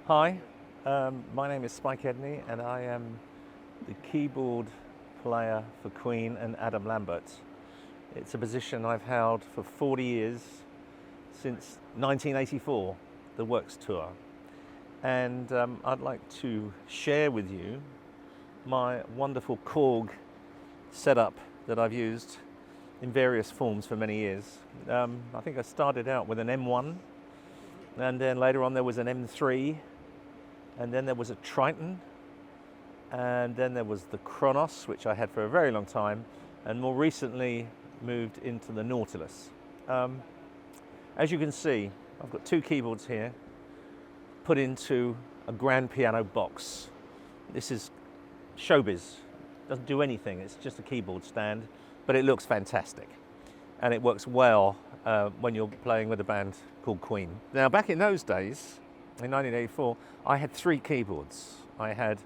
Hi, my name is Spike Edney and I am the keyboard player for Queen and Adam Lambert. It's a position I've held for 40 years, since 1984, the Works Tour. And I'd like to share with you my wonderful KORG setup that I've used in various forms for many years. I think I started out with an M1, and then later on there was an M3, and then there was a Triton, and then there was the Kronos, which I had for a very long time, and more recently moved into the Nautilus. As you can see, I've got two keyboards here put into a grand piano box. This is showbiz, doesn't do anything, it's just a keyboard stand, but it looks fantastic. And it works well when you're playing with a band called Queen. Now, back in those days, in 1984, I had three keyboards. I had,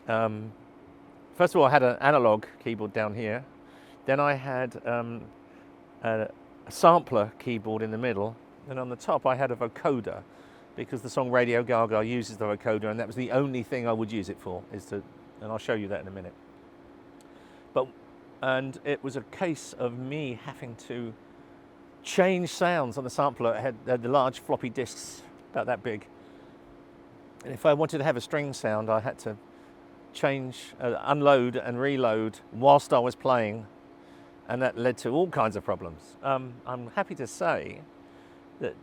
first of all, I had an analog keyboard down here. Then I had a sampler keyboard in the middle. And on the top, I had a vocoder, because the song Radio Gaga uses the vocoder, and that was the only thing I would use it for, and I'll show you that in a minute. And it was a case of me having to change sounds on the sampler. It had the large floppy disks, about that big. And if I wanted to have a string sound, I had to unload and reload whilst I was playing, and that led to all kinds of problems. I'm happy to say that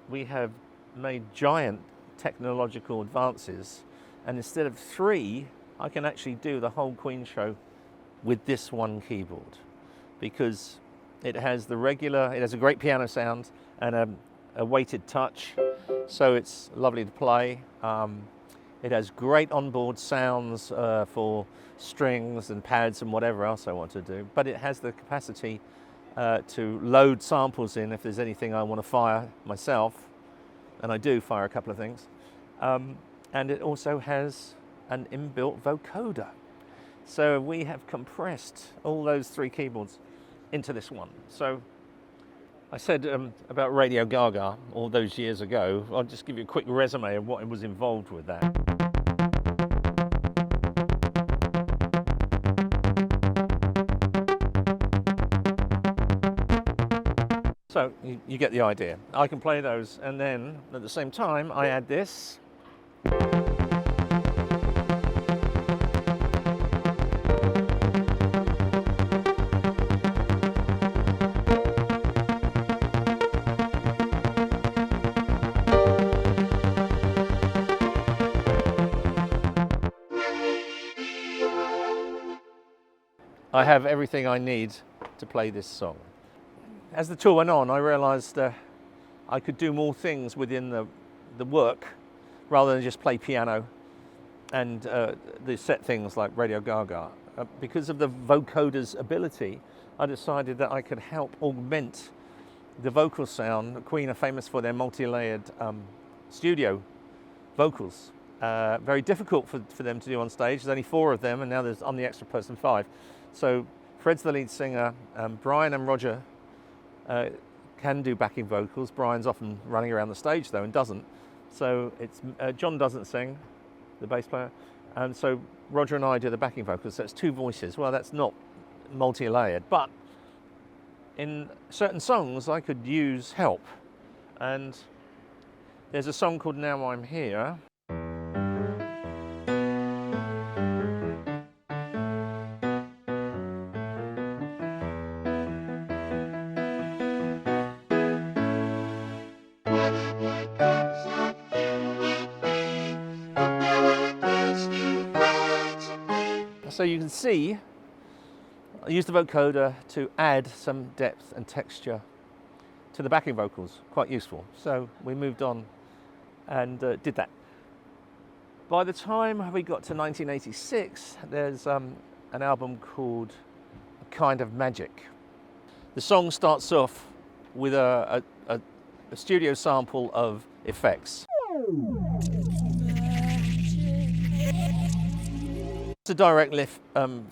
we have made giant technological advances, and instead of three, I can actually do the whole Queen show with this one keyboard, because it has a great piano sound and a weighted touch, so it's lovely to play. It has great onboard sounds for strings and pads and whatever else I want to do, but it has the capacity to load samples in if there's anything I want to fire myself, and I do fire a couple of things. And it also has an inbuilt vocoder. So we have compressed all those three keyboards into this one. So I said about Radio Gaga all those years ago. I'll just give you a quick resume of what was involved with that. So you get the idea. I can play those, and then at the same time I add this. I have everything I need to play this song. As the tour went on, I realized I could do more things within the work rather than just play piano and the set things like Radio Gaga. Because of the vocoder's ability, I decided that I could help augment the vocal sound. Queen are famous for their multi-layered studio vocals. Very difficult for them to do on stage. There's only 4 of them, and now I'm the extra person 5. So Fred's the lead singer. Brian and Roger can do backing vocals. Brian's often running around the stage though and doesn't. So it's John doesn't sing, the bass player, and so Roger and I do the backing vocals. So it's 2 voices. Well, that's not multi-layered, but in certain songs I could use help. And there's a song called Now I'm Here. So you can see, I used the vocoder to add some depth and texture to the backing vocals, quite useful. So we moved on and did that. By the time we got to 1986, there's an album called Kind of Magic. The song starts off with a studio sample of effects. It's a direct lift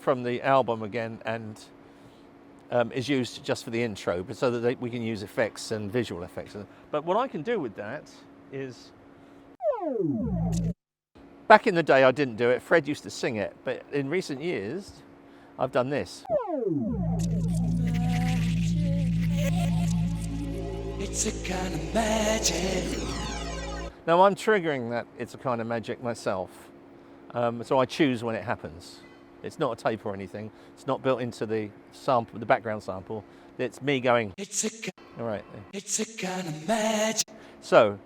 from the album again, and is used just for the intro, but so that we can use effects and visual effects. But what I can do with that is Back in the day I didn't do it, Fred used to sing it, but in recent years I've done this. It's a kind of magic. Now I'm triggering that it's a kind of magic myself, so I choose when it happens. It's not a tape or anything. It's not built into the sample, the background sample. It's me going. It's a. All right. It's a kind of magic. So.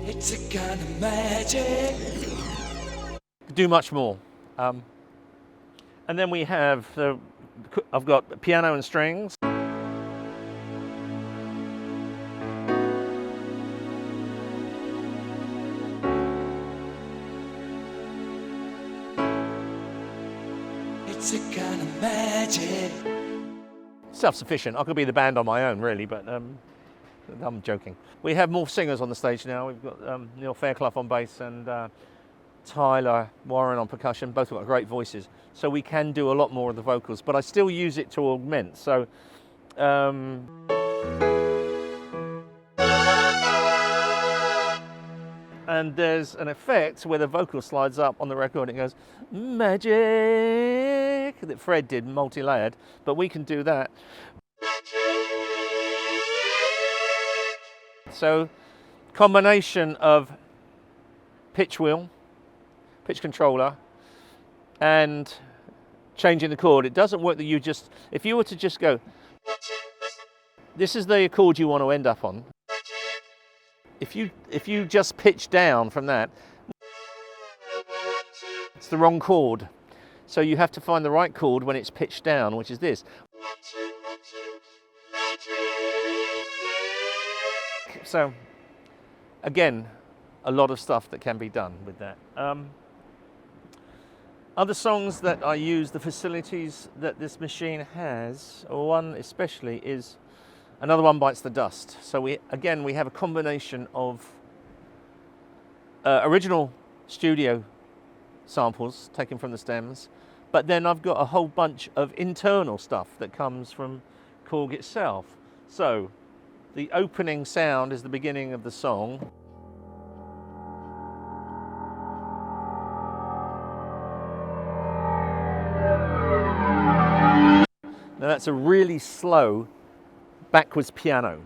It's a kind of magic. Do much more. And then we have I've got piano and strings. It's a kind of magic. Self-sufficient. I could be the band on my own, really, but I'm joking. We have more singers on the stage now. We've got Neil Fairclough on bass and Tyler Warren on percussion. Both have got great voices, so we can do a lot more of the vocals. But I still use it to augment. So. And there's an effect where the vocal slides up on the record and it goes, magic, that Fred did, multi-layered, but we can do that. So, combination of pitch wheel, pitch controller, and changing the chord. It doesn't work that you just, if you were to just go, this is the chord you want to end up on. If you just pitch down from that, it's the wrong chord. So you have to find the right chord when it's pitched down, which is this. So, again, a lot of stuff that can be done with that. Other songs that I use, the facilities that this machine has, one especially is Another One Bites the Dust. So we have a combination of original studio samples taken from the stems, but then I've got a whole bunch of internal stuff that comes from KORG itself. So the opening sound is the beginning of the song. Now that's a really slow backwards piano.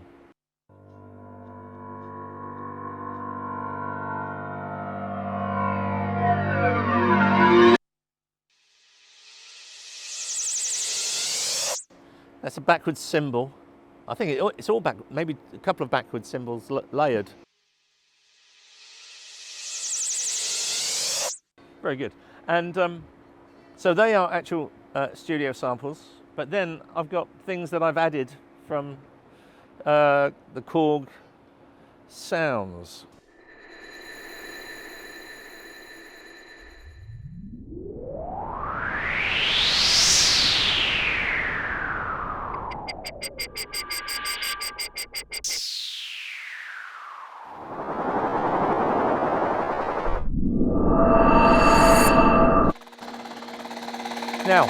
That's a backwards cymbal. I think it's all back, maybe a couple of backwards cymbals layered. Very good. And so they are actual studio samples, but then I've got things that I've added from the KORG sounds. Now,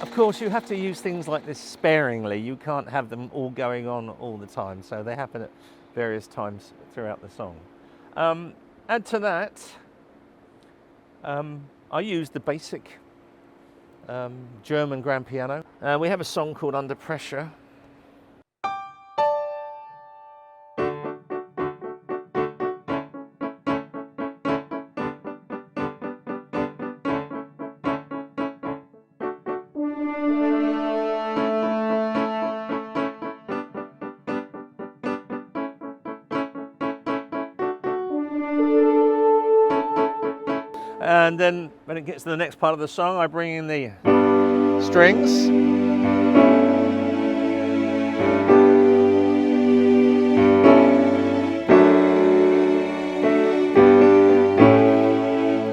of course, you have to use things like this sparingly. You can't have them all going on all the time, so they happen at various times throughout the song. Add to that, I use the basic German grand piano. We have a song called Under Pressure. And then when it gets to the next part of the song, I bring in the strings.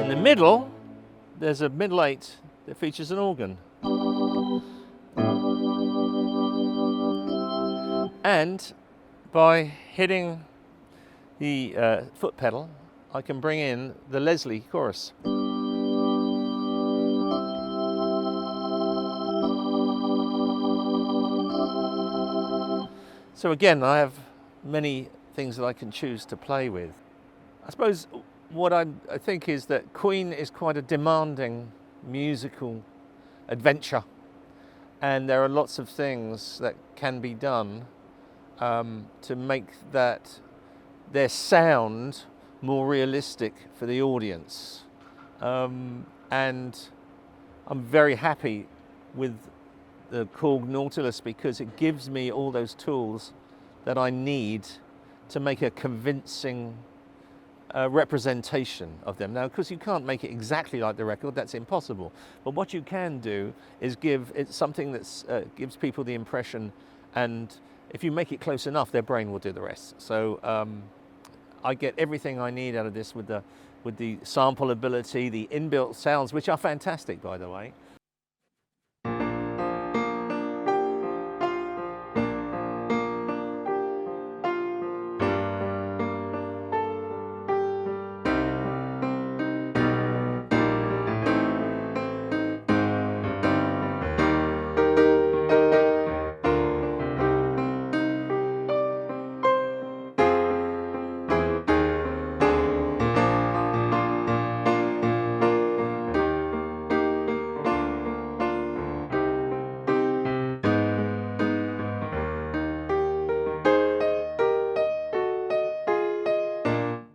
In the middle, there's a middle eight that features an organ. And by hitting the foot pedal, I can bring in the Leslie chorus. So again, I have many things that I can choose to play with. I suppose what I think is that Queen is quite a demanding musical adventure, and there are lots of things that can be done to make that their sound more realistic for the audience. And I'm very happy with the KORG Nautilus because it gives me all those tools that I need to make a convincing representation of them. Now, of course, you can't make it exactly like the record, that's impossible. But what you can do is give it something that gives people the impression, and if you make it close enough, their brain will do the rest. So I get everything I need out of this with the sample ability, the inbuilt sounds, which are fantastic, by the way.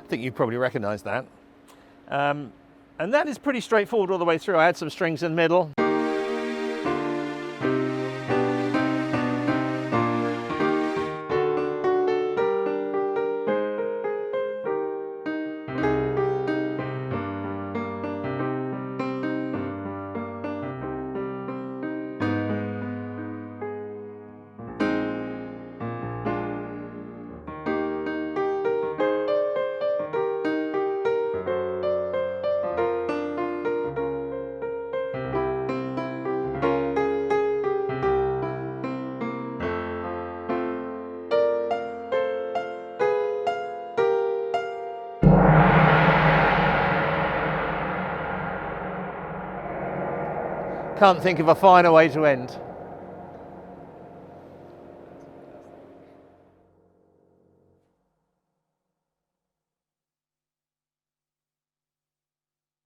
I think you probably recognize that. And that is pretty straightforward all the way through. I had some strings in the middle. Can't think of a finer way to end.